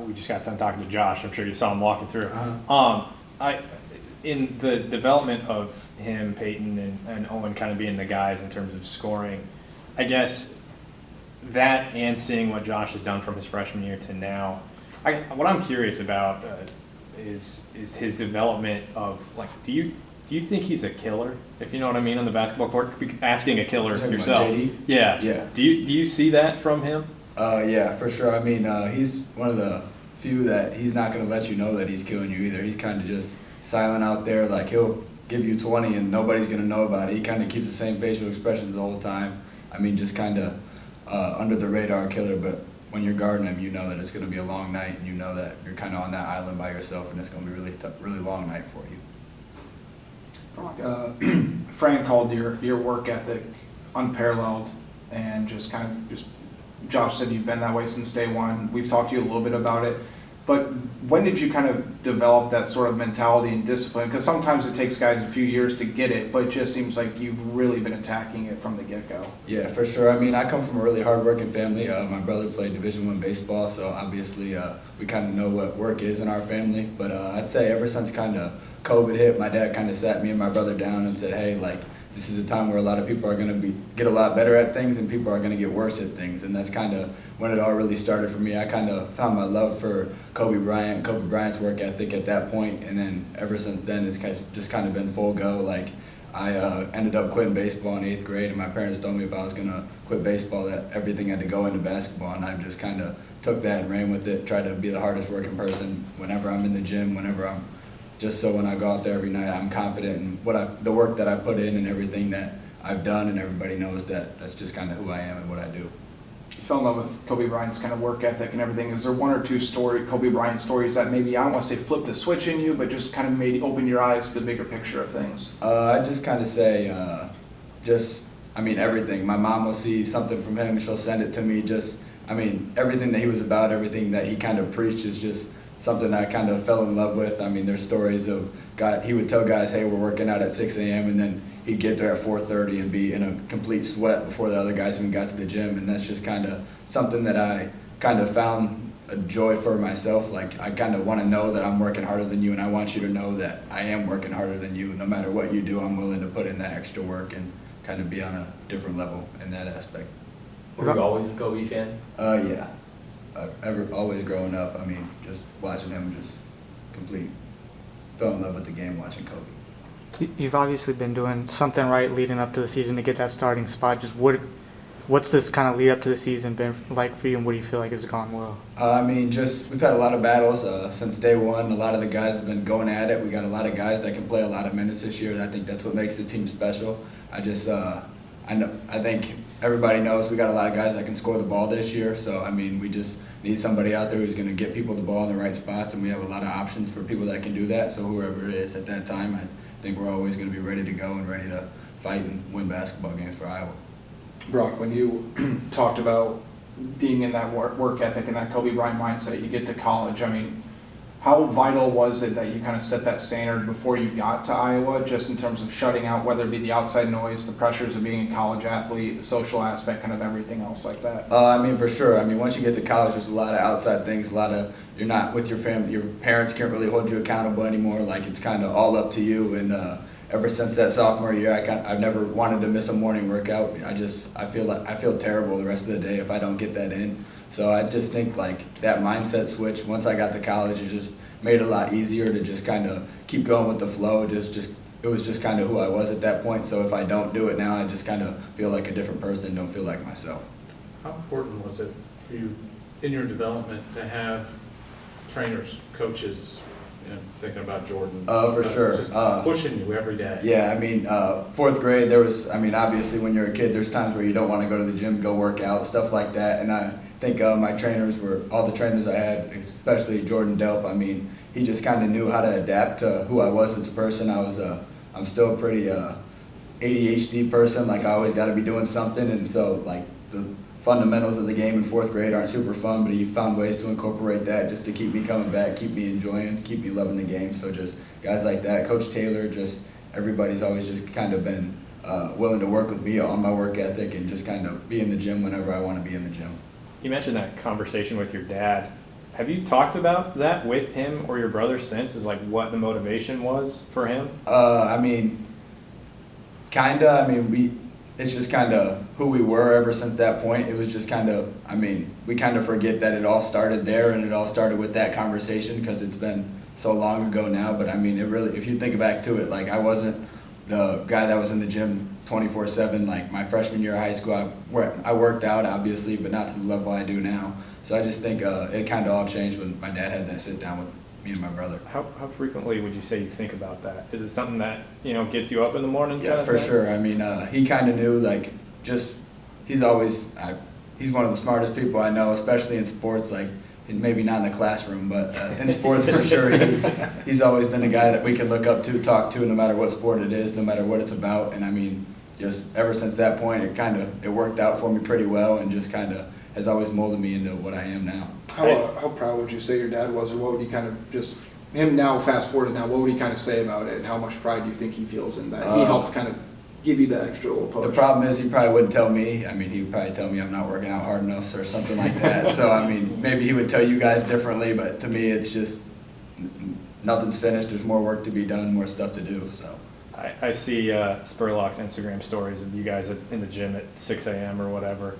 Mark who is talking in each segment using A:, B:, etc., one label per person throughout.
A: we just got done talking to Josh. I'm sure you saw him walking through.
B: Uh-huh.
A: I in the development of him, Peyton, and Owen kind of being the guys in terms of scoring, I guess that and seeing what Josh has done from his freshman year to now, I guess what I'm curious about is his development of like, do you think he's a killer? If you know what I mean on the basketball court, asking a killer
B: Talking about
A: yourself.
B: JD?
A: Yeah.
B: Yeah.
A: Do you see that from him?
B: Yeah, for sure. I mean, he's one of the few that he's not going to let you know that he's killing you either. He's kind of just silent out there. Like, he'll give you 20 and nobody's going to know about it. He kind of keeps the same facial expressions the whole time. I mean, just kind of under the radar killer. But when you're guarding him, you know that it's going to be a long night, and you know that you're kind of on that island by yourself, and it's going to be really tough, really long night for you.
C: Fran called your work ethic unparalleled, and just Josh said you've been that way since day one. We've talked to you a little bit about it, but when did you kind of develop that sort of mentality and discipline? Because sometimes it takes guys a few years to get it, but it just seems like you've really been attacking it from the get-go.
B: Yeah, for sure. I mean, I come from a really hard-working family. My brother played Division I baseball, so obviously we kind of know what work is in our family. But I'd say ever since kind of COVID hit, my dad kind of sat me and my brother down and said, hey, like, this is a time where a lot of people are going to get a lot better at things, and people are going to get worse at things. And that's kind of when it all really started for me. I kind of found my love for Kobe Bryant's work ethic at that point, and then ever since then it's just kind of been full go. Like, I ended up quitting baseball in 8th grade, and my parents told me if I was going to quit baseball that everything had to go into basketball, and I just kind of took that and ran with it, tried to be the hardest working person whenever I'm in the gym, just so when I go out there every night, I'm confident in the work that I put in and everything that I've done, and everybody knows that that's just kind of who I am and what I do.
C: You fell in love with Kobe Bryant's kind of work ethic and everything. Is there one or two Kobe Bryant stories that maybe, I don't want to say flipped the switch in you, but just kind of made open your eyes to the bigger picture of things?
B: I just kind of say, everything. My mom will see something from him, she'll send it to me. Everything that he was about, everything that he kind of preached is just something I kind of fell in love with. I mean, there's stories of he would tell guys, hey, we're working out at 6 a.m., and then he'd get there at 4:30 and be in a complete sweat before the other guys even got to the gym. And that's just kind of something that I kind of found a joy for myself. Like, I kind of want to know that I'm working harder than you, and I want you to know that I am working harder than you. No matter what you do, I'm willing to put in that extra work and kind of be on a different level in that aspect.
D: Were you always a Kobe fan?
B: Yeah. Always growing up, just watching him fell in love with the game watching Kobe.
E: You've obviously been doing something right leading up to the season to get that starting spot. Just what's this kind of lead up to the season been like for you, and what do you feel like has gone well?
B: We've had a lot of battles since day one. A lot of the guys have been going at it. We got a lot of guys that can play a lot of minutes this year. I think that's what makes the team special. I think everybody knows we got a lot of guys that can score the ball this year. So, we just need somebody out there who's going to get people the ball in the right spots, and we have a lot of options for people that can do that. So whoever it is at that time, I think we're always going to be ready to go and ready to fight and win basketball games for Iowa.
C: Brock, when you talked about being in that work ethic and that Kobe Bryant mindset, you get to college, how vital was it that you kind of set that standard before you got to Iowa, just in terms of shutting out whether it be the outside noise, the pressures of being a college athlete, the social aspect, kind of everything else like that?
B: For sure. Once you get to college, there's a lot of outside things, you're not with your family, your parents can't really hold you accountable anymore. Like, it's kind of all up to you, and ever since that sophomore year, I've never wanted to miss a morning workout. I feel terrible the rest of the day if I don't get that in. So I just think that mindset switch, once I got to college, it just made it a lot easier to just kind of keep going with the flow. It was just kind of who I was at that point. So if I don't do it now, I just kind of feel like a different person, don't feel like myself.
F: How important was it for you in your development to have trainers, coaches, thinking about Jordan?
B: For sure.
F: Just pushing you every day.
B: Yeah, 4th grade, there was, obviously when you're a kid, there's times where you don't want to go to the gym, go work out, stuff like that. And I think my trainers all the trainers I had, especially Jordan Delp, he just kind of knew how to adapt to who I was as a person. I'm still a pretty ADHD person. I always got to be doing something. And so, the fundamentals of the game in 4th grade aren't super fun, but he found ways to incorporate that just to keep me coming back, keep me enjoying, keep me loving the game. So just guys like that, Coach Taylor, just everybody's always just kind of been willing to work with me on my work ethic and just kind of be in the gym whenever I want to be in the gym.
A: You mentioned that conversation with your dad. Have you talked about that with him or your brother since? Is like what the motivation was for him?
B: I mean, kinda. I mean, it's just kind of who we were ever since that point. It was just kind of, I mean, we kind of forget that it all started there and it all started with that conversation because it's been so long ago now. But I mean, it really, if you think back to it, like I wasn't the guy that was in the gym 24/7. Like my freshman year of high school, I worked out obviously, but not to the level I do now. So I just think it kind of all changed when my dad had that sit down with me and my brother.
A: How frequently would you say you think about that? Is it something that, gets you up in the morning?
B: Yeah,
A: kind of
B: for
A: thing?
B: sure. I mean, he kind of knew, like, just, he's always, he's one of the smartest people I know, especially in sports, like, maybe not in the classroom, but in sports for sure. He's always been the guy that we can look up to, talk to, no matter what sport it is, no matter what it's about. And I mean, just ever since that point, it worked out for me pretty well and just kind of has always molded me into what I am now.
C: How proud would you say your dad was, or what would he kind of just, him now, fast forward to now, what would he kind of say about it, and how much pride do you think he feels in that? He helped kind of give you that extra little push.
B: The problem is he probably wouldn't tell me. I mean, he would probably tell me I'm not working out hard enough or something like that. So, I mean, maybe he would tell you guys differently, but to me it's just nothing's finished. There's more work to be done, more stuff to do, so.
A: I see Spurlock's Instagram stories of you guys in the gym at 6 a.m. or whatever.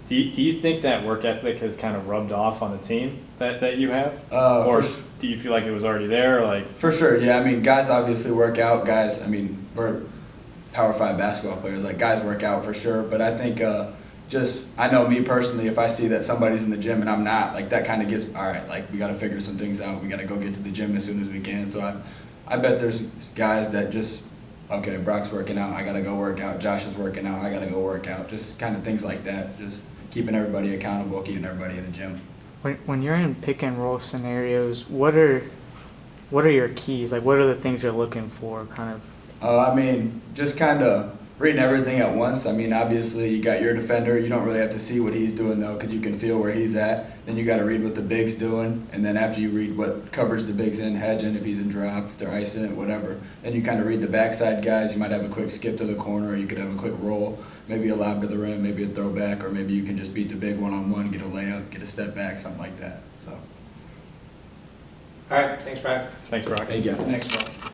A: Do you think that work ethic has kind of rubbed off on the team that you have? Or do you feel like it was already there? Like
B: For sure, yeah. I mean, guys obviously work out. Guys, I mean, we're Power 5 basketball players. Like, guys work out for sure. But I think I know me personally, if I see that somebody's in the gym and I'm not, like, that kind of gets, all right, like, we got to figure some things out. We got to go get to the gym as soon as we can. So I bet there's guys that just, okay, Brock's working out, I got to go work out. Josh is working out, I got to go work out. Just kind of things like that. Just keeping everybody accountable, keeping everybody in the gym.
E: When you're in pick and roll scenarios, what are your keys? Like, what are the things you're looking for, kind of?
B: I mean, just kind of reading everything at once. I mean, obviously, you got your defender. You don't really have to see what he's doing, though, because you can feel where he's at. Then you got to read what the big's doing. And then after you read what coverage the big's in, hedging, if he's in drop, if they're icing it, whatever. Then you kind of read the backside guys. You might have a quick skip to the corner, or you could have a quick roll, maybe a lob to the rim, maybe a throwback, or maybe you can just beat the big one-on-one, get a layup, get a step back, something like that. So.
C: All right, thanks, Brad.
A: thanks, Brock.
B: Thank you.
C: Thanks, Brock.